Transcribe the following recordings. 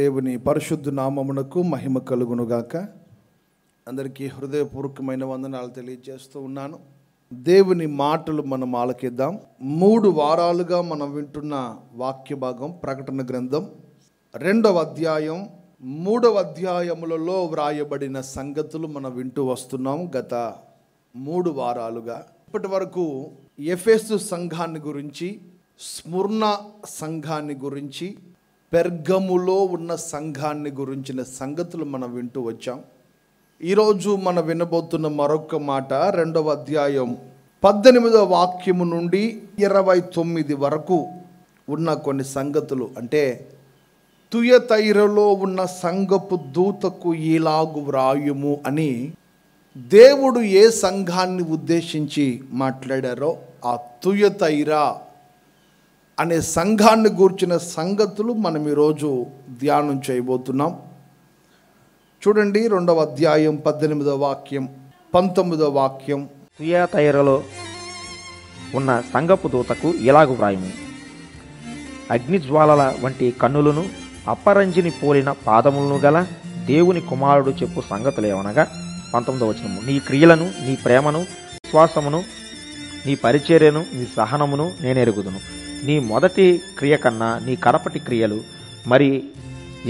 దేవుని పరిశుద్ధ నామమునకు మహిమ కలుగునుగాక. అందరికీ హృదయపూర్వకమైన వందనాలు తెలియజేస్తూ ఉన్నాను. దేవుని మాటలు మనం ఆలకిద్దాం. 3 వారాలుగా మనం వింటున్న వాక్య భాగం ప్రకటన గ్రంథం 2వ అధ్యాయం 3వ అధ్యాయములలో వ్రాయబడిన సంగతులు మనం వింటూ వస్తున్నాం. గత 3 వారాలుగా ఇప్పటి వరకు ఎఫెసు సంఘాన్ని గురించి, స్ముర్ణ సంఘాన్ని గురించి, పెర్గములో ఉన్న సంఘాన్ని గురించిన సంగతులు మనం వింటూ వచ్చాం. ఈరోజు మనం వినబోతున్న మరొక మాట 2వ అధ్యాయం 18వ వాక్యము నుండి 29 వరకు ఉన్న కొన్ని సంగతులు. అంటే తుయతైరలో ఉన్న సంఘపు దూతకు ఇలాగు వ్రాయుము అని దేవుడు ఏ సంఘాన్ని ఉద్దేశించి మాట్లాడారో ఆ తుయతైరా అనే సంఘాన్ని గూర్చిన సంగతులు మనం ఈరోజు ధ్యానం చేయబోతున్నాం. చూడండి, 2వ అధ్యాయం 18వ వాక్యం 19వ వాక్యం. తుయతైరలో ఉన్న సంఘపు దూతకు ఇలాగు వ్రాయుము, అగ్నిజ్వాలల వంటి కన్నులను అప్పరంజిని పోలిన పాదములను గల దేవుని కుమారుడు చెప్పు సంగతులేవనగా 19వ వచనము. నీ క్రియలను, నీ ప్రేమను, విశ్వాసమును, నీ పరిచర్యను, నీ సహనమును నేనెరుగుదును. నీ మొదటి క్రియ కన్నా నీ కడపటి క్రియలు మరి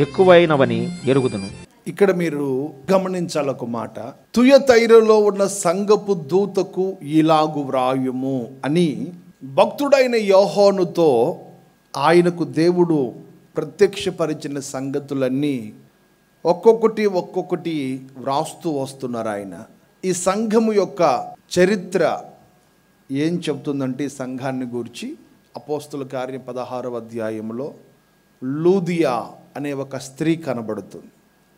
ఎక్కువైనవని ఎరుగుదును. ఇక్కడ మీరు గమనించాలొక మాట. తుయతైరలో ఉన్న సంఘపు దూతకు ఇలాగు వ్రాయుము అని భక్తుడైన యోహానుతో ఆయనకు దేవుడు ప్రత్యక్షపరిచిన సంగతులన్నీ ఒక్కొక్కటి వ్రాస్తూ వస్తున్నారు ఆయన. ఈ సంఘము యొక్క చరిత్ర ఏం చెప్తుందంటే ఈ సంఘాన్ని గురించి అపోస్తుల కార్యం 16వ అధ్యాయంలో లూదియా అనే ఒక స్త్రీ కనబడుతుంది.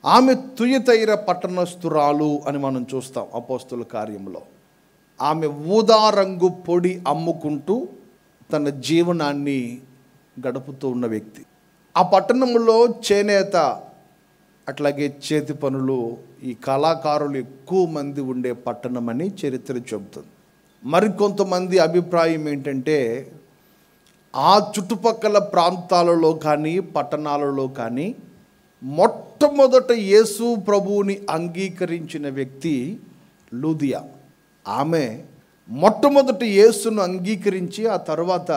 ఆమె తుయతైర పట్టణస్థురాలు అని మనం చూస్తాం అపోస్తుల కార్యంలో. ఆమె ఊదా రంగు పొడి అమ్ముకుంటూ తన జీవనాన్ని గడుపుతూ ఉన్న వ్యక్తి. ఆ పట్టణంలో చేనేత, అట్లాగే చేతి పనులు, ఈ కళాకారులు ఎక్కువ మంది ఉండే పట్టణం అని చరిత్ర చెబుతుంది. మరికొంతమంది అభిప్రాయం ఏంటంటే ఆ చుట్టుపక్కల ప్రాంతాలలో కానీ పట్టణాలలో కానీ మొట్టమొదట యేసు ప్రభువుని అంగీకరించిన వ్యక్తి లూదియా. ఆమె మొట్టమొదట యేసును అంగీకరించి ఆ తర్వాత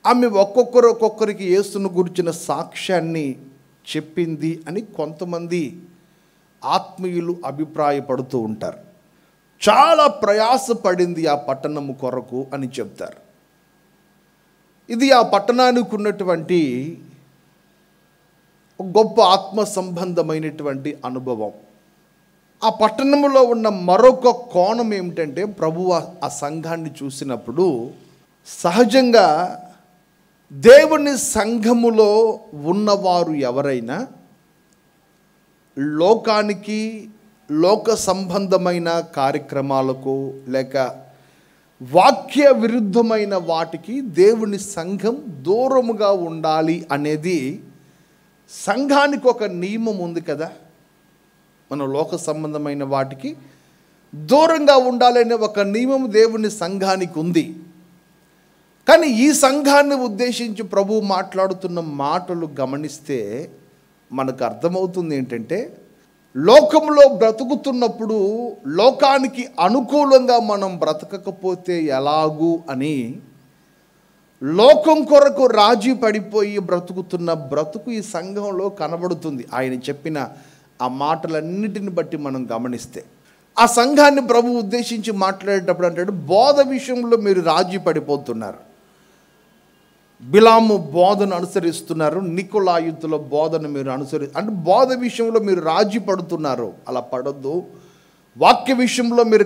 ఆమె ఒక్కొక్కరికి యేసును గురించిన సాక్ష్యాన్ని చెప్పింది అని కొంతమంది ఆత్మీయులు అభిప్రాయపడుతూ ఉంటారు. చాలా ప్రయాసపడింది ఆ పట్టణము కొరకు అని చెప్తారు. ఇది ఆ పట్టణానికి ఉన్నటువంటి గొప్ప ఆత్మ సంబంధమైనటువంటి అనుభవం. ఆ పట్టణంలో ఉన్న మరొక కోణం ఏమిటంటే ప్రభువు ఆ సంఘాన్ని చూసినప్పుడు సహజంగా దేవుని సంఘములో ఉన్నవారు ఎవరైనా లోకానికి, లోక సంబంధమైన కార్యక్రమాలకు లేక వాక్య విరుద్ధమైన వాటికి దేవుని సంఘం దూరముగా ఉండాలి అనేది సంఘానికి ఒక నియమం ఉంది కదా. మన లోక సంబంధమైన వాటికి దూరంగా ఉండాలనే ఒక నియమం దేవుని సంఘానికి ఉంది. కానీ ఈ సంఘాన్ని ఉద్దేశించి ప్రభువు మాట్లాడుతున్న మాటలు గమనిస్తే మనకు అర్థమవుతుంది ఏంటంటే లోకంలో బ్రతుకుతున్నప్పుడు లోకానికి అనుకూలంగా మనం బ్రతకకపోతే ఎలాగూ అని లోకం కొరకు రాజీ పడిపోయి బ్రతుకుతున్న బ్రతుకు ఈ సంఘంలో కనబడుతుంది. ఆయన చెప్పిన ఆ మాటలన్నిటిని బట్టి మనం గమనిస్తే ఆ సంఘాన్ని ప్రభు ఉద్దేశించి మాట్లాడేటప్పుడు అంటాడు, బోధ విషయంలో మీరు రాజీ పడిపోతున్నారు. బిలాము బోధను అనుసరిస్తున్నారు, నికోలాయుతుల బోధను మీరు అంటే బోధ విషయంలో మీరు రాజీ పడుతున్నారు. అలా పడొద్దు. వాక్య విషయంలో మీరు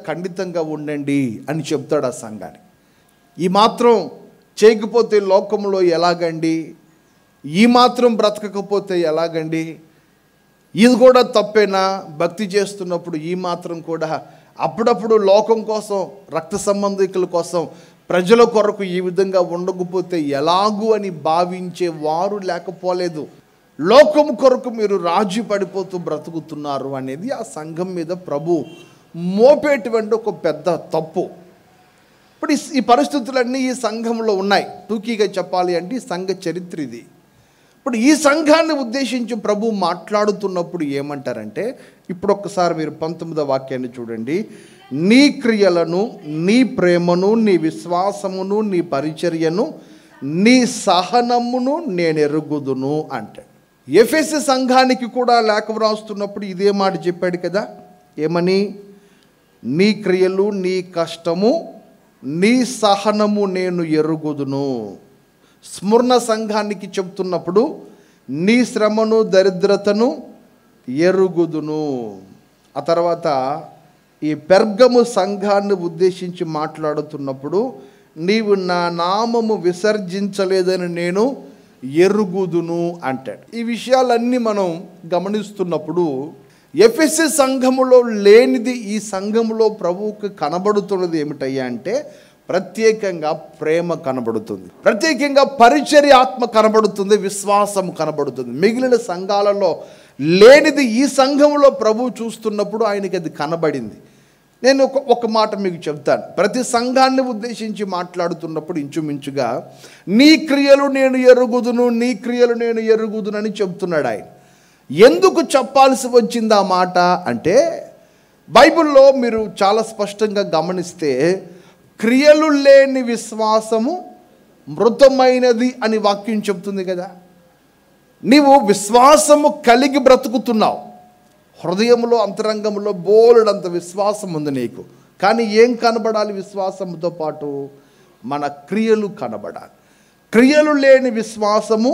ఖండితంగా ఉండండి అని చెప్తాడు ఆ సంఘానికి. ఈ మాత్రం చేయకపోతే లోకంలో ఎలాగండి, ఈ మాత్రం బ్రతకకపోతే ఎలాగండి, ఇది కూడా తప్పేనా, భక్తి చేస్తున్నప్పుడు ఈ మాత్రం కూడా అప్పుడప్పుడు లోకం కోసం, రక్త సంబంధికుల కోసం, ప్రజల కొరకు ఈ విధంగా ఉండకపోతే ఎలాగూ అని భావించే వారు లేకపోలేదు. లోకం కొరకు మీరు రాజీ పడిపోతూ బ్రతుకుతున్నారు అనేది ఆ సంఘం మీద ప్రభు మోపేటువంటి ఒక పెద్ద తప్పు. ఇప్పుడు ఈ పరిస్థితులన్నీ ఈ సంఘంలో ఉన్నాయి. టూకీగా చెప్పాలి అంటే ఈ సంఘ చరిత్ర ఇది. ఇప్పుడు ఈ సంఘాన్ని ఉద్దేశించి ప్రభు మాట్లాడుతున్నప్పుడు ఏమంటారంటే, ఇప్పుడు ఒక్కసారి మీరు 19వ వాక్యాన్ని చూడండి. నీ క్రియలను, నీ ప్రేమను, నీ విశ్వాసమును, నీ పరిచర్యను, నీ సహనమును నేను ఎరుగుదును అంటే. ఎఫెసు సంఘానికి కూడా లేఖ వ్రాస్తున్నప్పుడు ఇదే మాట చెప్పాడు కదా. ఏమని? నీ క్రియలు, నీ కష్టము, నీ సహనము నేను ఎరుగుదును. స్మరణ సంఘానికి చెప్తున్నప్పుడు నీ శ్రమను, దరిద్రతను ఎరుగుదును. ఆ తర్వాత ఈ పెర్గము సంఘాన్ని ఉద్దేశించి మాట్లాడుతున్నప్పుడు నీవు నా నామము విసర్జించలేదని నేను ఎరుగుదును అంటాడు. ఈ విషయాలన్నీ మనం గమనిస్తున్నప్పుడు ఎఫెసు సంఘములో లేనిది ఈ సంఘములో ప్రభువుకు కనబడుతున్నది ఏమిటయ్యా అంటే, ప్రత్యేకంగా ప్రేమ కనబడుతుంది, ప్రత్యేకంగా పరిచర్య ఆత్మ కనబడుతుంది, విశ్వాసం కనబడుతుంది. మిగిలిన సంఘాలలో లేనిది ఈ సంఘంలో ప్రభువు చూస్తున్నప్పుడు ఆయనకి అది కనబడింది. నేను ఒక మాట మీకు చెప్తాను. ప్రతి సంఘాన్ని ఉద్దేశించి మాట్లాడుతున్నప్పుడు ఇంచుమించుగా నీ క్రియలు నేను ఎరుగుదును, నీ క్రియలు నేను ఎరుగుదును అని చెప్తున్నాడు ఆయన. ఎందుకు చెప్పాల్సి వచ్చింది ఆ మాట అంటే, బైబిల్లో మీరు చాలా స్పష్టంగా గమనిస్తే క్రియలు లేని విశ్వాసము మృతమైనది అని వాక్యం చెప్తుంది కదా. నీవు విశ్వాసము కలిగి బ్రతుకుతున్నావు, హృదయంలో అంతరంగంలో బోలెడంత విశ్వాసం ఉంది నీకు. కానీ ఏం కనబడాలి? విశ్వాసంతో పాటు మన క్రియలు కనబడాలి. క్రియలు లేని విశ్వాసము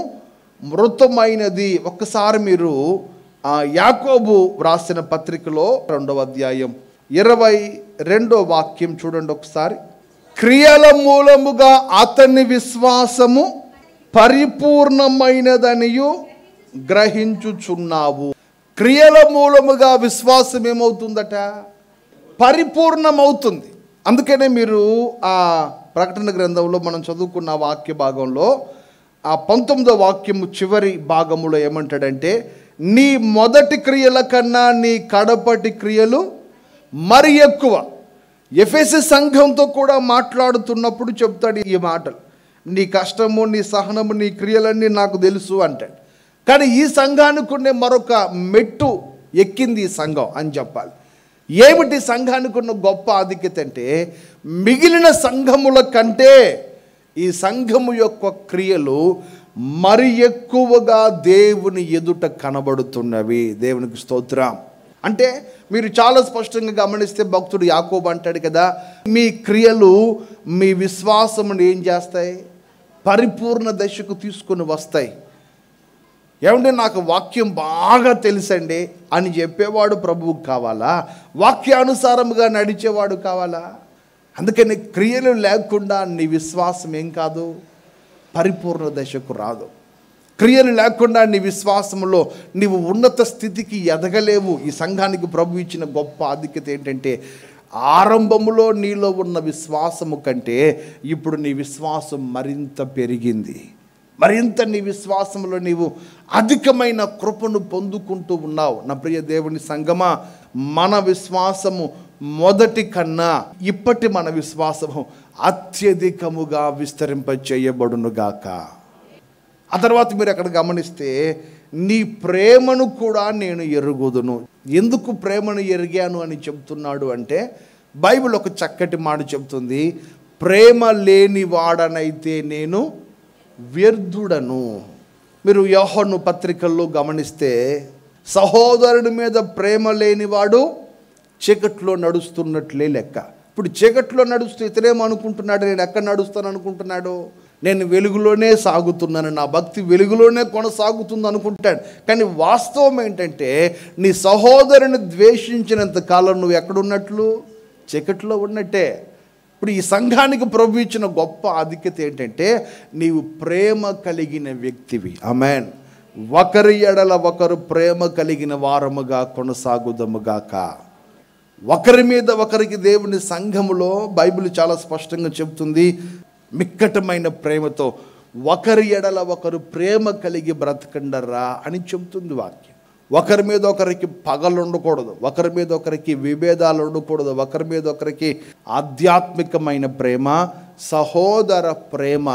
మృతమైనది. ఒక్కసారి మీరు యాకోబు వ్రాసిన పత్రికలో 2వ అధ్యాయం 22వ వాక్యం చూడండి ఒకసారి. క్రియల మూలముగా అతని విశ్వాసము పరిపూర్ణమైనదనియు గ్రహించుచున్నావు. క్రియల మూలముగా విశ్వాసం ఏమవుతుందట? పరిపూర్ణమవుతుంది. అందుకనే మీరు ఆ ప్రకటన గ్రంథంలో మనం చదువుకున్న వాక్య భాగంలో ఆ 19వ వాక్యము చివరి భాగములో ఏమంటాడంటే, నీ మొదటి క్రియల కన్నా నీ కడపటి క్రియలు మరి ఎక్కువ. ఎఫెసు సంఘంతో కూడా మాట్లాడుతున్నప్పుడు చెప్తాడు ఈ మాటలు. నీ కష్టము, నీ సహనము, నీ క్రియలన్నీ నాకు తెలుసు అంటాడు. కానీ ఈ సంఘానికి ఉన్న మరొక మెట్టు ఎక్కింది ఈ సంఘం అని చెప్పాలి. ఏమిటి సంఘానికి ఉన్న గొప్ప ఆధిక్యత అంటే, మిగిలిన సంఘముల కంటే ఈ సంఘము యొక్క క్రియలు మరి ఎక్కువగా దేవుని ఎదుట కనబడుతున్నవి. దేవునికి స్తోత్రం. అంటే మీరు చాలా స్పష్టంగా గమనిస్తే భక్తుడు యాకోబు అంటాడు కదా, మీ క్రియలు మీ విశ్వాసమును ఏం చేస్తాయి? పరిపూర్ణ దశకు తీసుకొని వస్తాయి. ఏమంటే నాకు వాక్యం బాగా తెలుసండి అని చెప్పేవాడు ప్రభువుకు కావాలా? వాక్యానుసారముగా నడిచేవాడు కావాలా? అందుకని క్రియలు లేకుండా నీ విశ్వాసం ఏం కాదు, పరిపూర్ణ దశకు రాదు. క్రియలు లేకుండా నీ విశ్వాసంలో నీవు ఉన్నత స్థితికి ఎదగలేవు. ఈ సంఘానికి ప్రభు ఇచ్చిన గొప్ప ఆధిక్యత ఏంటంటే, ఆరంభములో నీలో ఉన్న విశ్వాసము కంటే ఇప్పుడు నీ విశ్వాసం మరింత పెరిగింది. మరింత నీ విశ్వాసంలో నీవు అధికమైన కృపను పొందుకుంటూ ఉన్నావు. నా ప్రియ దేవుని సంగమా, మన విశ్వాసము మొదటి కన్నా ఇప్పటి మన విశ్వాసము అత్యధికముగా విస్తరింపచేయబడునుగాక. ఆ తర్వాత మీరు అక్కడ గమనిస్తే, నీ ప్రేమను కూడా నేను ఎరుగుదును. ఎందుకు ప్రేమను ఎరిగాను అని చెప్తున్నాడు అంటే, బైబిల్ ఒక చక్కటి మాట చెప్తుంది, ప్రేమ లేని వాడనైతే నేను వ్యర్థుడను. మీరు యోహాను పత్రికల్లో గమనిస్తే, సహోదరుడి మీద ప్రేమ లేనివాడు చీకట్లో నడుస్తున్నట్లే లెక్క. ఇప్పుడు చీకట్లో నడుస్తూ ఇతరేమనుకుంటున్నాడు? నేను ఎక్కడ నడుస్తాను అనుకుంటున్నాడు? నేను వెలుగులోనే సాగుతున్నాను, నా భక్తి వెలుగులోనే కొనసాగుతుంది అనుకుంటాడు. కానీ వాస్తవం ఏంటంటే, నీ సహోదరుని ద్వేషించినంత కాలం నువ్వు ఎక్కడున్నట్లు? చీకట్లో ఉన్నట్టే. ఇప్పుడు ఈ సంఘానికి ప్రభు ఇచ్చిన గొప్ప ఆధిక్యత ఏంటంటే, నీవు ప్రేమ కలిగిన వ్యక్తివి. ఆమేన్. ఒకరి ఎడల ఒకరు ప్రేమ కలిగిన వారముగా కొనసాగుదముగాక. ఒకరి మీద ఒకరికి దేవుని సంఘములో బైబిల్ చాలా స్పష్టంగా చెప్తుంది, మిక్కటమైన ప్రేమతో ఒకరి ఎడల ఒకరు ప్రేమ కలిగి బ్రతకండరా అని చెప్తుంది వాక్యం. ఒకరి మీద ఒకరికి పగలు ఉండకూడదు, ఒకరి మీద ఒకరికి విభేదాలు ఉండకూడదు, ఒకరి మీద ఒకరికి ఆధ్యాత్మికమైన ప్రేమ, సహోదర ప్రేమ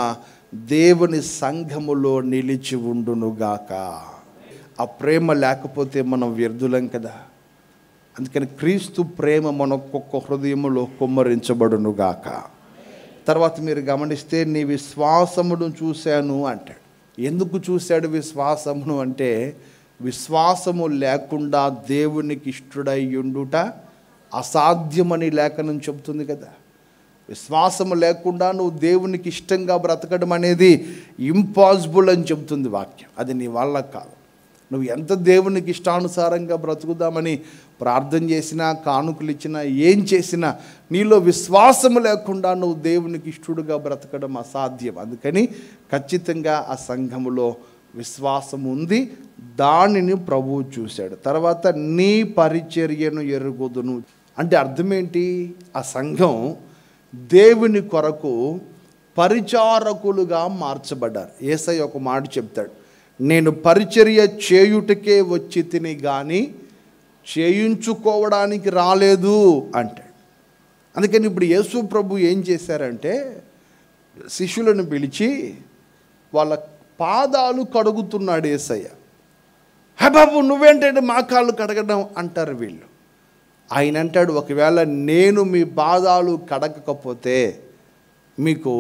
దేవుని సంఘములో నిలిచి ఉండునుగాక. ఆ ప్రేమ లేకపోతే మనం వ్యర్థులం కదా. అందుకని క్రీస్తు ప్రేమ మన ఒక్కొక్క హృదయములో కుమ్మరించబడునుగాక. తర్వాత మీరు గమనిస్తే నీ విశ్వాసమును చూశాను అంటాడు. ఎందుకు చూశాడు విశ్వాసమును అంటే, విశ్వాసము లేకుండా దేవునికి ఇష్టడై ఉండుట అసాధ్యమని లేఖనం చెబుతుంది కదా. విశ్వాసము లేకుండా నువ్వు దేవునికి ఇష్టంగా బ్రతకడం అనేది ఇంపాసిబుల్ అని చెబుతుంది వాక్యం. అది నీ వల్ల కాదు. నువ్వు ఎంత దేవునికి ఇష్టానుసారంగా బ్రతుకుదామని ప్రార్థన చేసినా, కానుకలు ఇచ్చినా, ఏం చేసినా నీలో విశ్వాసము లేకుండా నువ్వు దేవునికి ఇష్టడుగా బ్రతకడం అసాధ్యం. అందుకని ఖచ్చితంగా ఆ సంఘములో విశ్వాసం ఉంది, దానిని ప్రభువు చూశాడు. తర్వాత నీ పరిచర్యను ఎరుగుదును అంటే అర్థం ఏంటి? ఆ సంఘం దేవుని కొరకు పరిచారకులుగా మార్చబడ్డారు. యేసయ్య ఒక మాట చెప్తాడు, నేను పరిచర్య చేయుటకే వచ్చి తిని కానీ చేయించుకోవడానికి రాలేదు అంటాడు. అందుకని ఇప్పుడు యేసు ప్రభు ఏం చేశారంటే, శిష్యులను పిలిచి వాళ్ళ పాదాలు కడుగుతున్నాడు యేసయ్య. హే బాబు, నువ్వేంటంటే మా కాళ్ళు కడగడం అంటారు వీళ్ళు. ఆయన అంటాడు, ఒకవేళ నేను మీ పాదాలు కడగకపోతే మీకు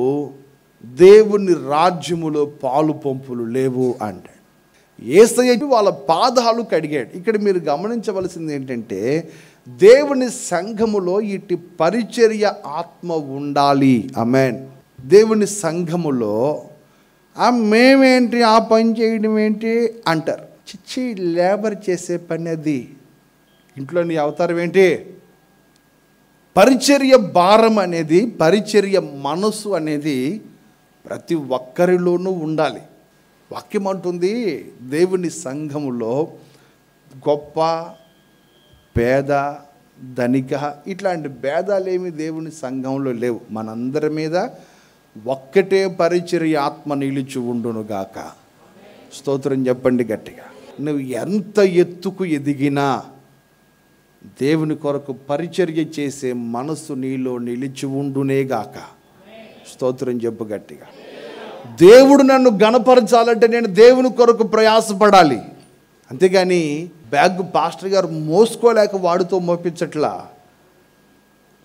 దేవుని రాజ్యములో పాలు పంపులు లేవు అంటాడు. యేసయ్య వాళ్ళ పాదాలు కడిగాడు. ఇక్కడ మీరు గమనించవలసింది ఏంటంటే, దేవుని సంఘములో ఇటు పరిచర్య ఆత్మ ఉండాలి. ఆమేన్. దేవుని సంఘములో మేమేంటి ఆ పని చేయడం ఏంటి అంటారు. చిచ్చి, లేబర్ చేసే పని అది. ఇంట్లో నీ అవతారం ఏంటి? పరిచర్య భారం అనేది, పరిచర్య మనసు అనేది ప్రతి ఒక్కరిలోనూ ఉండాలి. వాక్యం అంటుంది, దేవుని సంఘములో గొప్ప పేద ధనిక ఇట్లాంటి భేదాలేమి దేవుని సంఘంలో లేవు. మనందరి మీద ఒక్కటే పరిచర్య ఆత్మ నిలిచి ఉండునుగాక. స్తోత్రం చెప్పండి గట్టిగా. నువ్వు ఎంత ఎత్తుకు ఎదిగినా దేవుని కొరకు పరిచర్య చేసే మనసు నీలో నిలిచి ఉండునేగాక. స్తోత్రం చెప్పు గట్టిగా. దేవుడు నన్ను గణపరచాలంటే నేను దేవుని కొరకు ప్రయాసపడాలి. అంతేగాని బ్యాగ్ పాస్టర్ గారు మోసుకోలేక వాడితో మోపించట్లా.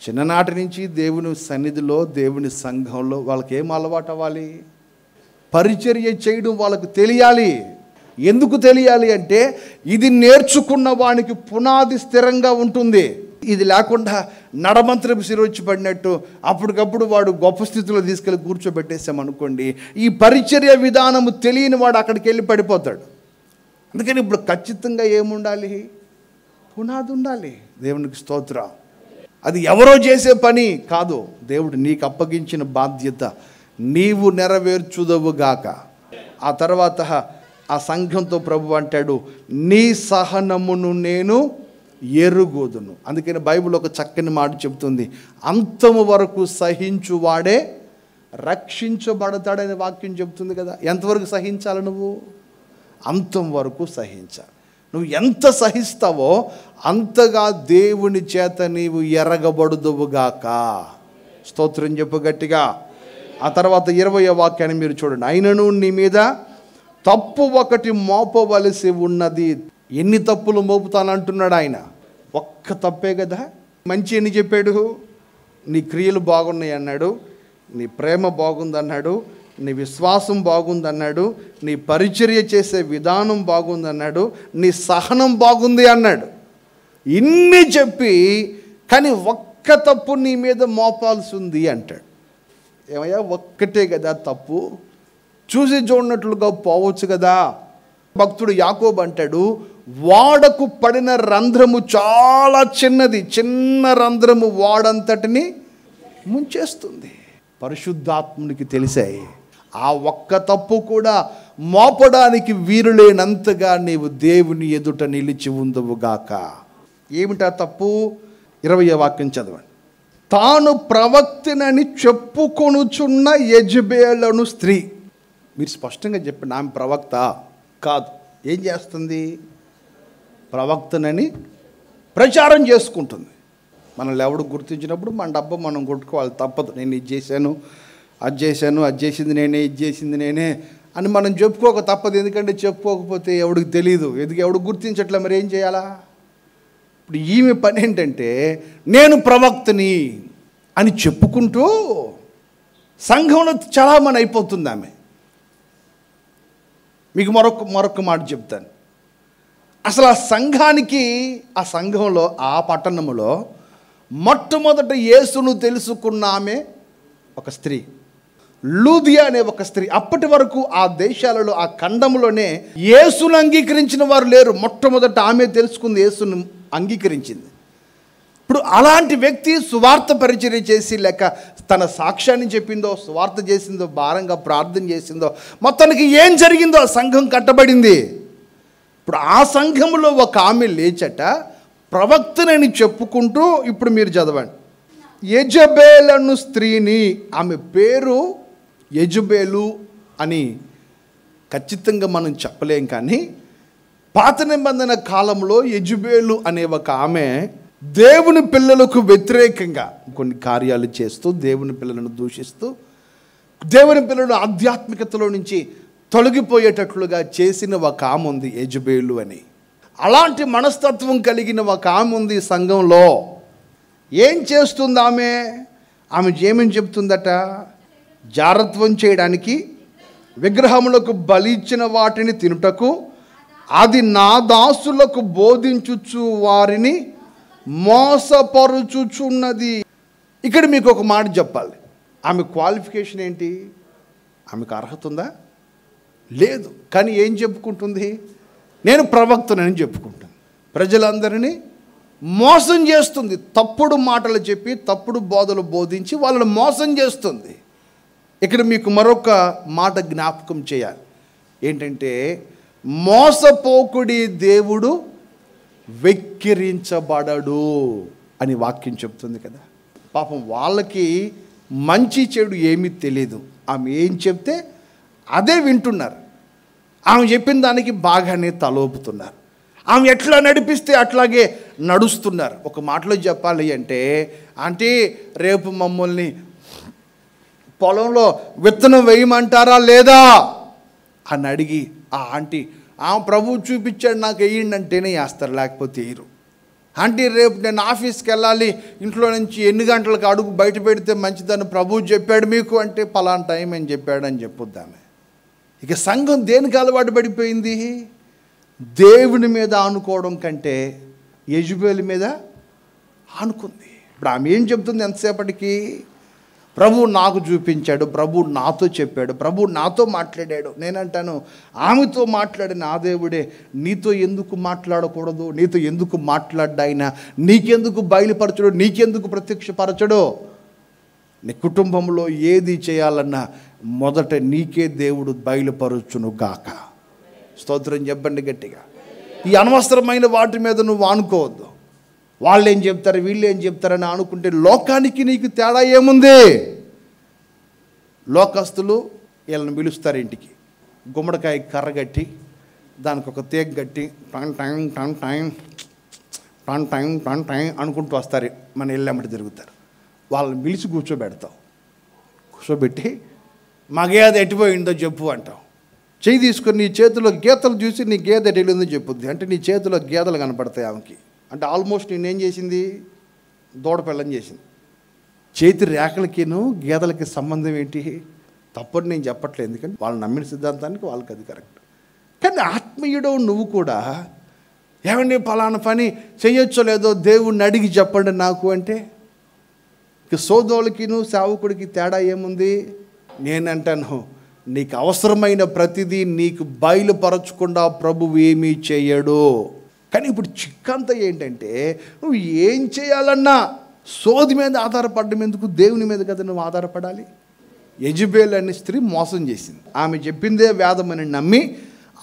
చిన్ననాటి నుంచి దేవుని సన్నిధిలో, దేవుని సంఘంలో వాళ్ళకి ఏం అలవాటు అవ్వాలి? పరిచర్య చేయడం వాళ్ళకు తెలియాలి. ఎందుకు తెలియాలి అంటే, ఇది నేర్చుకున్న వానికి పునాది స్థిరంగా ఉంటుంది. ఇది లేకుండా నడమంత్రపు సిరొచ్చి పడినట్టు అప్పటికప్పుడు వాడు గొప్ప స్థితిలో తీసుకెళ్ళి కూర్చోబెట్టేసామనుకోండి, ఈ పరిచర్య విధానము తెలియని వాడు అక్కడికి వెళ్ళి పడిపోతాడు. అందుకని ఇప్పుడు ఖచ్చితంగా ఏముండాలి? పునాది ఉండాలి. దేవునికి స్తోత్రం. అది ఎవరో చేసే పని కాదు, దేవుడు నీకు అప్పగించిన బాధ్యత నీవు నెరవేర్చుదవుగాక. ఆ తర్వాత ఆ సంఘంతో ప్రభు అంటాడు, నీ సహనమును నేను ఎరుగుదును. అందుకని బైబిల్ ఒక చక్కని మాట చెప్తుంది, అంతము వరకు సహించువాడే రక్షించబడతాడనే వాక్యం చెప్తుంది కదా. ఎంతవరకు సహించాలి? నువ్వు అంతం వరకు సహించాలి. నువ్వు ఎంత సహిస్తావో అంతగా దేవుని చేత నీవు ఎరగబడుదువుగాక. స్తోత్రం చెప్పు గట్టిగా. ఆ తర్వాత 20వ వాక్యాన్ని మీరు చూడండి. అయినను నీ మీద తప్పు ఒకటి మోపవలసి ఉన్నది. ఎన్ని తప్పులు మోపుతానంటున్నాడు ఆయన? ఒక్క తప్పే కదా. మంచి ఎన్ని చెప్పాడు? నీ క్రియలు బాగున్నాయి అన్నాడు, నీ ప్రేమ బాగుందన్నాడు, నీ విశ్వాసం బాగుందన్నాడు, నీ పరిచర్య చేసే విధానం బాగుందన్నాడు, నీ సహనం బాగుంది అన్నాడు. ఇన్ని చెప్పి కానీ ఒక్క తప్పు నీ మీద మోపాల్సి ఉంది అంటాడు. ఏమయ్యా, ఒక్కటే కదా తప్పు, చూసి చూడనట్లుగా పోవచ్చు కదా. భక్తుడు యాకోబు అంటాడు, వాడకు పడిన రంధ్రము చాలా చిన్నది, చిన్న రంధ్రము వాడంతటిని ముంచేస్తుంది. పరిశుద్ధాత్మునికి తెలిసాయి ఆ ఒక్క తప్పు కూడా మోపడానికి వీరులేనంతగా నీవు దేవుని ఎదుట నిలిచి ఉందువుగాక. ఏమిటా తప్పు? 20వ వాక్యం చదవండి. తాను ప్రవక్తనని చెప్పుకొనుచున్న యెజబెలను స్త్రీ. మీరు స్పష్టంగా చెప్పండి, ఆమె ప్రవక్త కాదు. ఏం చేస్తుంది? ప్రవక్తనని ప్రచారం చేసుకుంటుంది. మనల్ని ఎవడు గుర్తించినప్పుడు మన డబ్బా మనం కొట్టుకోవాలి, తప్పదు. నేను ఇది చేశాను, అది చేశాను, అది చేసింది నేనే, ఇది చేసింది నేనే అని మనం చెప్పుకోక తప్పదు. ఎందుకంటే చెప్పుకోకపోతే ఎవడికి తెలియదు, ఎవడు గుర్తించట్లే, మరి ఏం చేయాలా? ఇప్పుడు ఈమె పని ఏంటంటే నేను ప్రవక్తని అని చెప్పుకుంటూ సంఘంలో చాలామంది అయిపోతుంది ఆమె. మీకు మరొక మాట చెప్తాను. అసలు ఆ సంఘానికి, ఆ సంఘంలో, ఆ పట్టణంలో మొట్టమొదట యేసును తెలుసుకున్న ఆమె ఒక స్త్రీ, లూదియా అనే ఒక స్త్రీ. అప్పటి వరకు ఆ దేశాలలో, ఆ ఖండంలోనే యేసును అంగీకరించిన వారు లేరు. మొట్టమొదట ఆమె తెలుసుకుంది, యేసును అంగీకరించింది. ఇప్పుడు అలాంటి వ్యక్తి సువార్త పరిచర్య చేసి, లేక తన సాక్ష్యాన్ని చెప్పిందో, సువార్త చేసిందో, భారంగా ప్రార్థన చేసిందో, మొత్తానికి ఏం జరిగిందో ఆ సంఘం కట్టబడింది. ఇప్పుడు ఆ సంఘంలో ఒక ఆమె లేచట ప్రవక్తనని చెప్పుకుంటూ, ఇప్పుడు మీరు చదవండి, యెజబేలు స్త్రీని, ఆమె పేరు యెజబేలు అని ఖచ్చితంగా మనం చెప్పలేం, కానీ పాత నిబంధన కాలంలో యెజబేలు అనే ఒక ఆమె దేవుని పిల్లలకు వ్యతిరేకంగా కొన్ని కార్యాలు చేస్తూ, దేవుని పిల్లలను దూషిస్తూ, దేవుని పిల్లలు ఆధ్యాత్మికతలో నుంచి తొలగిపోయేటట్లుగా చేసిన ఒక ఆమె ఉంది, యెజబేలు అని. అలాంటి మనస్తత్వం కలిగిన ఒక ఆమె ఉంది సంఘంలో. ఏం చేస్తుంది ఆమె? ఏమని చెప్తుందట? జారత్వం చేయడానికి, విగ్రహములకు బలి ఇచ్చిన వాటిని తినుటకు, అది నా దాసులకు బోధించుచు వారిని మోసపరుచుచున్నది. ఇక్కడ మీకు ఒక మాట చెప్పాలి. ఆమె క్వాలిఫికేషన్ ఏంటి? ఆమెకు అర్హత ఉందా? లేదు. కానీ ఏం చెప్పుకుంటుంది? నేను ప్రవక్తనని చెప్పుకుంటాను. ప్రజలందరినీ మోసం చేస్తుంది. తప్పుడు మాటలు చెప్పి, తప్పుడు బోధలు బోధించి వాళ్ళని మోసం చేస్తుంది. ఇక్కడ మీకు మరొక మాట జ్ఞాపకం చేయాలి. ఏంటంటే, మోసపోకుడి దేవుడు వెక్కిరించబడడు అని వాక్యం చెప్తుంది కదా. పాపం వాళ్ళకి మంచి చెడు ఏమీ తెలియదు. ఆమె ఏం చెప్తే అదే వింటున్నారు. ఆమె చెప్పిన దానికి బాగానే తలోపుతున్నారు. ఆమె ఎట్లా నడిపిస్తే అట్లాగే నడుస్తున్నారు. ఒక మాటలో చెప్పాలి అంటే, ఆంటీ రేపు మమ్మల్ని పొలంలో విత్తనం వేయమంటారా లేదా అని అడిగి, ఆ ఆంటీ ప్రభు చూపించాడు నాకు వేయండి అంటేనే వేస్తారు, లేకపోతే వేయరు. ఆంటీ రేపు నేను ఆఫీస్కి వెళ్ళాలి, ఇంట్లో నుంచి ఎన్ని గంటలకు అడుగు బయట పెడితే మంచిదని ప్రభు చెప్పాడు మీకు అంటే, పలానా టైం అని చెప్పాడు అని చెప్పొద్దామె. ఇక సంఘం దేనికి అలవాటు పడిపోయింది? దేవుని మీద ఆనుకోవడం కంటే యెజబేలు మీద ఆనుకుంది. ఇప్పుడు ఆమె ఏం చెప్తుంది ఎంతసేపటికి? ప్రభు నాకు చూపించాడు, ప్రభు నాతో చెప్పాడు, ప్రభు నాతో మాట్లాడాడు. నేనంటాను, ఆమెతో మాట్లాడిన ఆ దేవుడే నీతో ఎందుకు మాట్లాడకూడదు? నీతో ఎందుకు మాట్లాడ్డాయినా? నీకెందుకు బయలుపరచడు? నీకెందుకు ప్రత్యక్షపరచడు? నీ కుటుంబంలో ఏది చేయాలన్నా మొదట నీకే దేవుడు బయలుపరచును గాక. స్తోత్రం చెప్పండి గట్టిగా. ఈ అనవసరమైన వాటి మీద నువ్వు ఆనుకోవద్దు. వాళ్ళు ఏం చెప్తారు, వీళ్ళు ఏం చెప్తారని అనుకుంటే లోకానికి నీకు తేడా ఏముంది? లోకస్తులు వీళ్ళని పిలుస్తారు ఇంటికి, గుమ్మడికాయ కర్ర కట్టి దానికి ఒక తేగ కట్టి టన్ టైం టన్ టైం టన్ టైం టన్ టైం అనుకుంటూ వస్తారు. మన ఇళ్ళమ్మటి తిరుగుతారు. వాళ్ళని పిలిచి కూర్చోబెట్టి మా గేదె ఎట్టిపోయిందో చెప్పు అంటావు. చెయ్యి తీసుకొని నీ చేతిలో గీతలు చూసి నీ గేదె ఎట్టిందో చెప్పుద్ది. అంటే నీ చేతిలో గేదెలు కనపడతాయి ఆమెకి. అంటే ఆల్మోస్ట్ నేనేం చేసింది? దూడపిల్లం చేసింది. చేతి రేఖలకిను గేదెలకి సంబంధం ఏంటి? తప్పని నేను చెప్పట్లేదు, ఎందుకంటే వాళ్ళు నమ్మిన సిద్ధాంతానికి వాళ్ళకి అది కరెక్ట్. కానీ ఆత్మీయుడో నువ్వు కూడా ఏమండి పలానా పని చేయొచ్చో లేదో దేవుణ్ణి అడిగి చెప్పండి నాకు అంటే, ఇక సోదరులకిను సేవకుడికి తేడా ఏముంది? నేనంటాను, నీకు అవసరమైన ప్రతిదీ నీకు బయలుపరచకుండా ప్రభువు ఏమీ చేయడు. కానీ ఇప్పుడు చిక్కంతా ఏంటంటే, నువ్వు ఏం చేయాలన్నా సోది మీద ఆధారపడడం ఎందుకు? దేవుని మీద కదా నువ్వు ఆధారపడాలి. యెజబేలు అనే స్త్రీ మోసం చేసింది. ఆమె చెప్పిందే వేదమని నమ్మి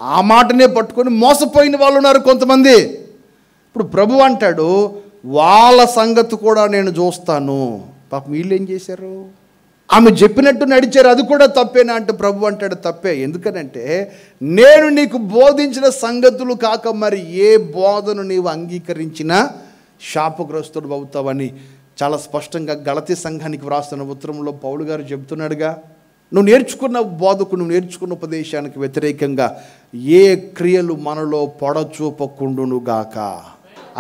ఆ మాటనే పట్టుకొని మోసపోయిన వాళ్ళు ఉన్నారు కొంతమంది. ఇప్పుడు ప్రభు అంటాడు, వాళ్ళ సంగతి కూడా నేను చూస్తాను. పాపం వీళ్ళు ఏం చేశారు? ఆమె చెప్పినట్టు నడిచారు, అది కూడా తప్పేనా అంటే ప్రభు అంటాడు తప్పే. ఎందుకనంటే నేను నీకు బోధించిన సంగతులు కాక మరి ఏ బోధను నీవు అంగీకరించినా శాపగ్రస్తుడు అవుతావని చాలా స్పష్టంగా గలతీ సంఘానికి వ్రాస్తున్న ఉత్తరంలో పౌలు గారు చెబుతున్నాడుగా, నువ్వు నేర్చుకున్న బోధకు, నువ్వు నేర్చుకున్న ఉపదేశానికి వ్యతిరేకంగా ఏ క్రియలు మనలో పొడచూపకుండునుగాక.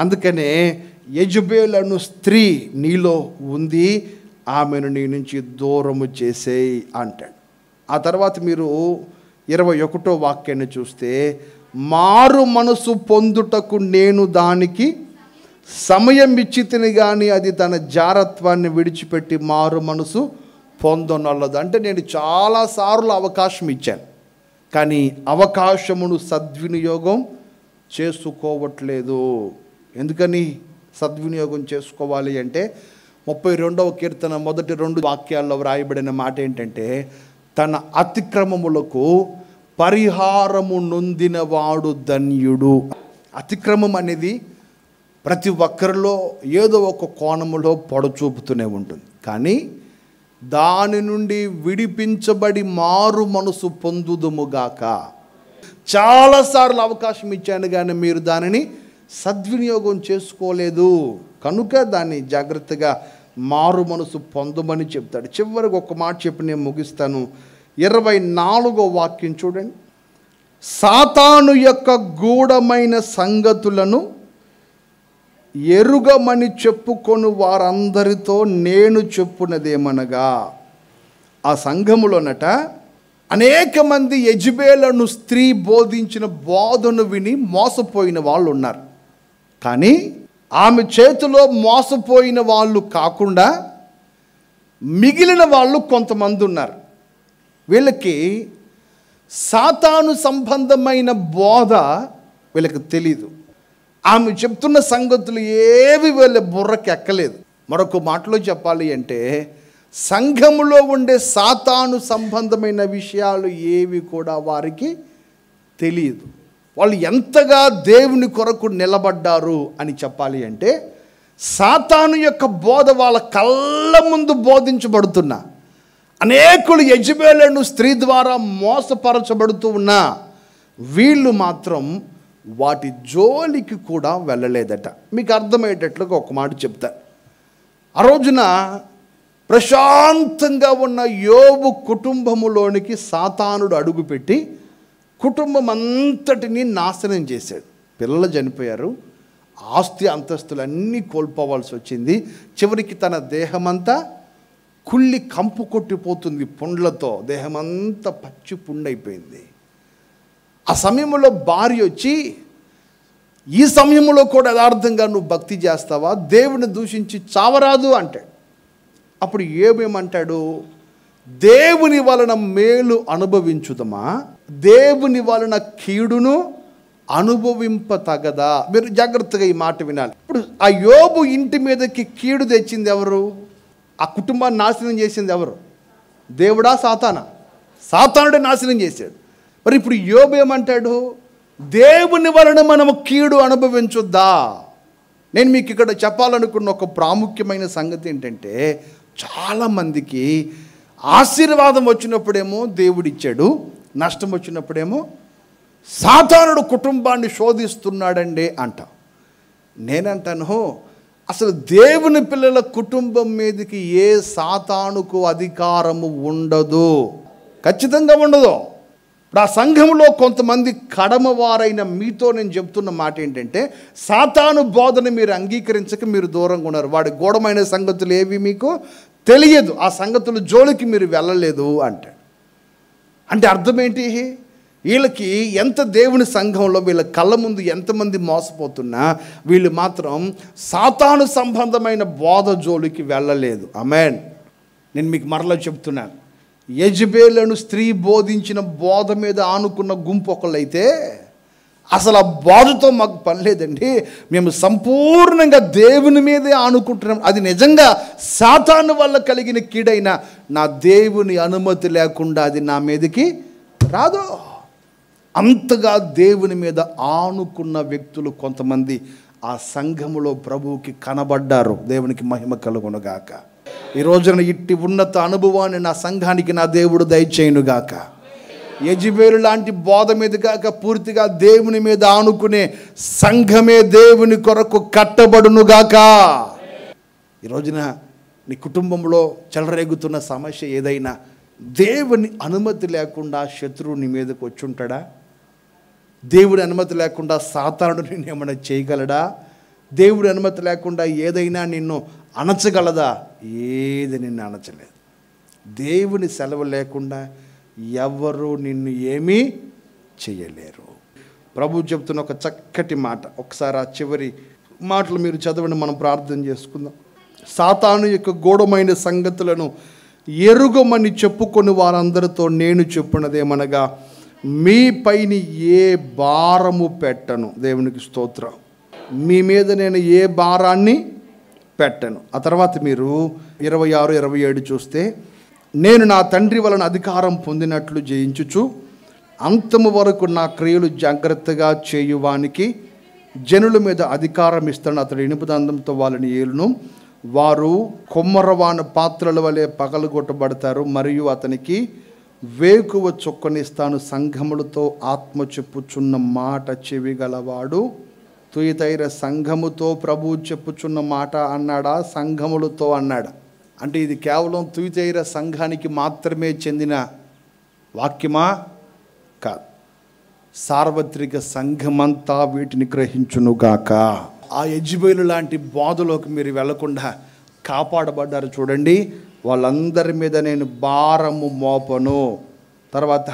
అందుకనే యెజబెలు స్త్రీ నీలో ఉంది, ఆమెను నీ నుంచి దూరము చేసేయి అంటాడు. ఆ తర్వాత మీరు 21వ వాక్యాన్ని చూస్తే, మారు మనసు పొందుటకు నేను దానికి సమయం ఇచ్చితిని కానీ అది తన జారత్వాన్ని విడిచిపెట్టి మారు మనసు పొందనొల్లదు. అంటే నేను చాలాసార్లు అవకాశం ఇచ్చాను, కానీ అవకాశమును సద్వినియోగం చేసుకోవట్లేదు. ఎందుకని సద్వినియోగం చేసుకోవాలి అంటే 32వ కీర్తన మొదటి 2 వాక్యాల్లో వ్రాయబడిన మాట ఏంటంటే, తన అతిక్రమములకు పరిహారము నొందినవాడు ధన్యుడు. అతిక్రమం అనేది ప్రతి ఒక్కరిలో ఏదో ఒక కోణములో పొడచూపుతూనే ఉంటుంది, కానీ దాని నుండి విడిపించబడి మారు మనసు పొందుదుముగాక. చాలాసార్లు అవకాశం ఇచ్చాను కానీ మీరు దానిని సద్వినియోగం చేసుకోలేదు, కనుక దాన్ని జాగ్రత్తగా మారు మనసు పొందమని చెప్తాడు. చివరికి ఒక మాట చెప్పి నేను ముగిస్తాను. 24వ వాక్యం చూడండి. సాతాను యొక్క గూఢమైన సంగతులను ఎరుగమని చెప్పుకొని వారందరితో నేను చెప్పునదేమనగా, ఆ సంఘములోనట అనేక మంది యెజబెలు స్త్రీ బోధించిన బోధను విని మోసపోయిన వాళ్ళు ఉన్నారు. కానీ ఆమె చేతిలో మోసపోయిన వాళ్ళు కాకుండా మిగిలిన వాళ్ళు కొంతమంది ఉన్నారు. వీళ్ళకి సాతాను సంబంధమైన బోధ వీళ్ళకి తెలీదు. ఆమె చెప్తున్న సంగతులు ఏవి వీళ్ళ బుర్రకి ఎక్కలేదు. మరొక మాటలో చెప్పాలి అంటే, సంఘములో ఉండే సాతాను సంబంధమైన విషయాలు ఏవి కూడా వారికి తెలియదు. వాళ్ళు ఎంతగా దేవుని కొరకు నిలబడ్డారు అని చెప్పాలి అంటే, సాతాను యొక్క బోధ వాళ్ళ కళ్ళ ముందు బోధించబడుతున్నా, అనేకులు యెజబెలు స్త్రీ ద్వారా మోసపరచబడుతూ ఉన్నా వీళ్ళు మాత్రం వాటి జోలికి కూడా వెళ్ళలేదట. మీకు అర్థమయ్యేటట్లుగా ఒక మాట చెప్తాను. ఆ రోజున ప్రశాంతంగా ఉన్న యోబు కుటుంబములోనికి సాతానుడు అడుగుపెట్టి కుటుంబం అంతటినీ నాశనం చేశాడు. పిల్లలు చనిపోయారు, ఆస్తి అంతస్తులన్నీ కోల్పోవాల్సి వచ్చింది. చివరికి తన దేహమంతా కుళ్ళి కంపు కొట్టిపోతుంది పుండ్లతో, దేహమంతా పచ్చి పుండైపోయింది. ఆ సమయంలో భార్య వచ్చి, ఈ సమయంలో కూడా యథార్థంగా నువ్వు భక్తి చేస్తావా, దేవుని దూషించి చావరాదు అంటాడు. అప్పుడు ఏమేమంటాడు, దేవుని వలన మేలు అనుభవించుదమా, దేవుని వలన కీడును అనుభవింపతగదా. మీరు జాగ్రత్తగా ఈ మాట వినాలి. ఇప్పుడు ఆ యోబు ఇంటి మీదకి కీడు తెచ్చింది ఎవరు? ఆ కుటుంబాన్ని నాశనం చేసింది ఎవరు? దేవుడా సాతానా? సాతానుడే నాశనం చేశాడు. మరి ఇప్పుడు యోబు ఏమంటాడు, దేవుని వలన మనము కీడు అనుభవించుద్దా. నేను మీకు ఇక్కడ చెప్పాలనుకున్న ఒక ప్రాముఖ్యమైన సంగతి ఏంటంటే, చాలామందికి ఆశీర్వాదం వచ్చినప్పుడేమో దేవుడిచ్చాడు, నష్టం వచ్చినప్పుడేమో సాతానుడు కుటుంబాన్ని శోధిస్తున్నాడండి అంట. నేనంటాను, అసలు దేవుని పిల్లల కుటుంబం మీదకి ఏ సాతానుకు అధికారము ఉండదు, ఖచ్చితంగా ఉండదు. ఇప్పుడు ఆ సంఘంలో కొంతమంది కడమవారైన మీతో నేను చెప్తున్న మాట ఏంటంటే, సాతాను బోధన మీరు అంగీకరించక మీరు దూరంగా ఉన్నారు. వాడి గూఢమైన సంగతులు ఏవి మీకు తెలియదు, ఆ సంగతులు జోలికి మీరు వెళ్ళలేదు అంటే అర్థం ఏంటి? వీళ్ళకి ఎంత దేవుని సంఘంలో వీళ్ళ కళ్ళ ముందు ఎంతమంది మోసపోతున్నా వీళ్ళు మాత్రం సాతాను సంబంధమైన బోధ జోలికి వెళ్ళలేదు. ఆమేన్. నేను మీకు మరలా చెప్తున్నాను, యెజబెలు స్త్రీ బోధించిన బోధ మీద ఆనుకున్న గుంపు ఒకళ్ళైతే అసలు ఆ బోధతో మాకు పని లేదండి, మేము సంపూర్ణంగా దేవుని మీదే ఆనుకుంటున్నాం, అది నిజంగా సాతాను వల్ల కలిగిన కీడైనా నా దేవుని అనుమతి లేకుండా అది నా మీదకి రాదు. అంతగా దేవుని మీద ఆనుకున్న వ్యక్తులు కొంతమంది ఆ సంఘములో ప్రభువుకి కనబడ్డారు. దేవునికి మహిమ కలుగునుగాక. ఈ రోజున ఇట్టి ఉన్నత అనుభవాన్ని నా సంఘానికి నా దేవుడు దయచేయునుగాక. యెజబెలు లాంటి బోధ మీద కాక పూర్తిగా దేవుని మీద ఆనుకునే సంఘమే దేవుని కొరకు కట్టబడునుగాక. ఈ రోజున నీ కుటుంబంలో చెలరేగుతున్న సమస్య ఏదైనా దేవుని అనుమతి లేకుండా శత్రువు నీ మీదకి వచ్చి ఉంటాడా? దేవుడి అనుమతి లేకుండా సాతానుడు నిన్ను ఏమైనా చేయగలడా? దేవుడి అనుమతి లేకుండా ఏదైనా నిన్ను అణచగలదా? ఏది నిన్ను అణచలేదు. దేవుని సెలవు లేకుండా ఎవరు నిన్ను ఏమీ చేయలేరు. ప్రభు చెప్తున్న ఒక చక్కటి మాట, ఒకసారి ఆ చివరి మాటలు మీరు చదవండి, మనం ప్రార్థన చేసుకుందాం. సాతాను యొక్క గూఢమైన సంగతులను ఎరుగమని చెప్పుకొని వారందరితో నేను చెప్పినదేమనగా, మీపైన ఏ భారము పెట్టను. దేవునికి స్తోత్రం. మీ మీద నేను ఏ భారాన్ని పెట్టను. ఆ తర్వాత మీరు 26, 27 చూస్తే, నేను నా తండ్రి వలన అధికారం పొందినట్లు జయించుచు అంతము వరకు నా క్రియలు జాగ్రత్తగా చేయువానికి జనుల మీద అధికారం ఇస్తాను. అతడు ఇనుపదండంతో వాళ్ళని ఏలును. వారు కొమ్మరవాన పాత్రల వలె పగలగొట్టబడతారు. మరియు అతనికి వేకువ చొక్కనిస్తాను. సంఘములతో ఆత్మ చెప్పుచున్న మాట చెవిగలవాడు. తుయతైర సంఘముతో ప్రభు చెప్పుచున్న మాట అన్నాడా? సంఘములతో అన్నాడా? అంటే ఇది కేవలం తుయతైర సంఘానికి మాత్రమే చెందిన వాక్యమా? కాదు. సార్వత్రిక సంఘమంతా వీటిని గ్రహించునుగాక. ఆ యెజబెలు లాంటి బోధలోకి మీరు వెళ్లకుండా కాపాడబడ్డారు. చూడండి, వాళ్ళందరి మీద నేను భారము మోపను. తర్వాత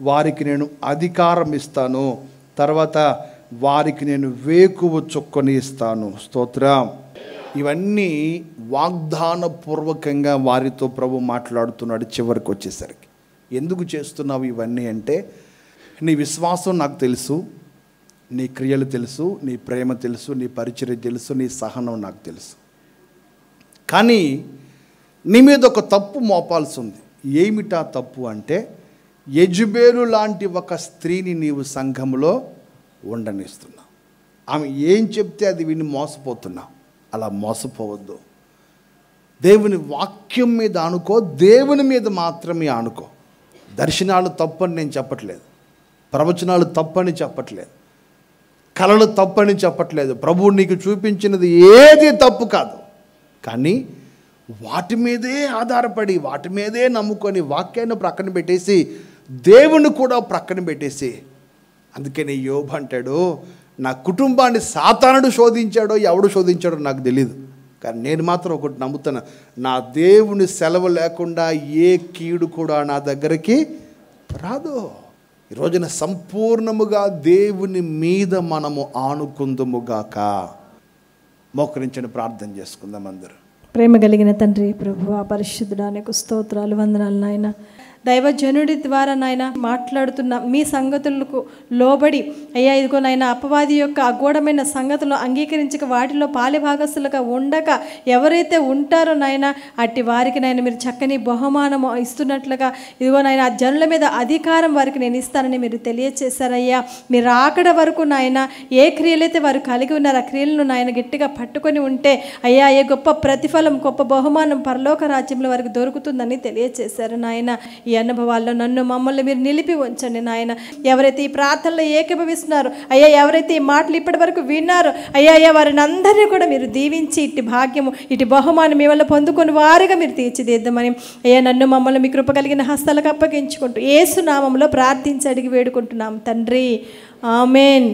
వారికి నేను అధికారం ఇస్తాను. తర్వాత వారికి నేను వేకువ చొక్కని ఇస్తాను. స్తోత్రం. ఇవన్నీ వాగ్దానపూర్వకంగా వారితో ప్రభు మాట్లాడుతున్నాడు. చివరికి వచ్చేసరికి, ఎందుకు చేస్తున్నావు ఇవన్నీ అంటే, నీ విశ్వాసం నాకు తెలుసు, నీ క్రియలు తెలుసు, నీ ప్రేమ తెలుసు, నీ పరిచర్య తెలుసు, నీ సహనం నాకు తెలుసు. కానీ నీ మీద ఒక తప్పు మోపాల్సి ఉంది. ఏమిటా తప్పు అంటే, యెజబెలు లాంటి ఒక స్త్రీని నీవు సంఘములో ఉండనిస్తున్నావు. ఆమె ఏం చెప్తే అది విని మోసపోతున్నావు. అలా మోసపోవద్దు. దేవుని వాక్యం మీద ఆనుకో, దేవుని మీద మాత్రమే ఆనుకో. దర్శనాలు తప్పని నేను చెప్పట్లేదు, ప్రవచనాలు తప్పని చెప్పట్లేదు, కళలు తప్పని చెప్పట్లేదు. ప్రభువు నీకు చూపించినది ఏది తప్పు కాదు. కానీ వాటి మీదే ఆధారపడి, వాటి మీదే నమ్ముకొని, వాక్యాన్ని ప్రక్కన పెట్టేసి, దేవుని కూడా ప్రక్కన పెట్టేసి, అందుకని యోబు అంటాడు, నా కుటుంబాన్ని సాతానుడు శోధించాడో ఎవడు శోధించాడో నాకు తెలియదు, కానీ నేను మాత్రం ఒకటి నమ్ముతాను, నా దేవుని సెలవు లేకుండా ఏ కీడు కూడా నా దగ్గరికి రాదు. ఈ రోజున సంపూర్ణముగా దేవుని మీద మనము ఆనుకుందుముగాక. మోకరించని ప్రార్థన చేసుకుందాం అందరూ. ప్రేమ కలిగిన తండ్రి, ప్రభువా పరిశుద్ధుడా, నీకు స్తోత్రాలు, వందనాలు నాయన. దైవజనుడి ద్వారా నాయన మాట్లాడుతున్న మీ సంగతులకు లోబడి అయ్యా, ఇదిగో నాయన అపవాది యొక్క అగోడమైన సంగతులను అంగీకరించక వాటిలో పాలిభాగస్తులుగా ఉండక ఎవరైతే ఉంటారో నాయన, అట్టి వారికి నాయన మీరు చక్కని బహుమానము ఇస్తున్నట్లుగా ఇదిగో నాయన ఆ జనుల మీద అధికారం వారికి నేను ఇస్తానని మీరు తెలియచేశారయ్యా. మీరు ఆకడ వరకు నాయన ఏ క్రియలైతే వారు కలిగి ఉన్నారో ఆ క్రియలను నాయన గట్టిగా పట్టుకొని ఉంటే అయ్యా, ఏ గొప్ప ప్రతిఫలం, గొప్ప బహుమానం పరలోక రాజ్యంలో వారికి దొరుకుతుందని తెలియచేశారు నాయన. ఈ అనుభవాల్లో నన్ను, మమ్మల్ని మీరు నిలిపి ఉంచండి నాయన. ఎవరైతే ఈ ప్రార్థనలో ఏకీభవిస్తున్నారో అయ్యా, ఎవరైతే ఈ మాటలు ఇప్పటి వరకు విన్నారో అయ్యా, వారిని అందరినీ కూడా మీరు దీవించి ఇటు భాగ్యము, ఇటు బహుమానం మీ వల్ల పొందుకొని వారిగా మీరు తీర్చిదిద్దామని అయ్యా, నన్ను మమ్మల్ని మీ కృప కలిగిన హస్తాలకు అప్పగించుకుంటూ యేసు నామములో ప్రార్థించి అడిగి వేడుకుంటున్నాం తండ్రి. ఆమేన్.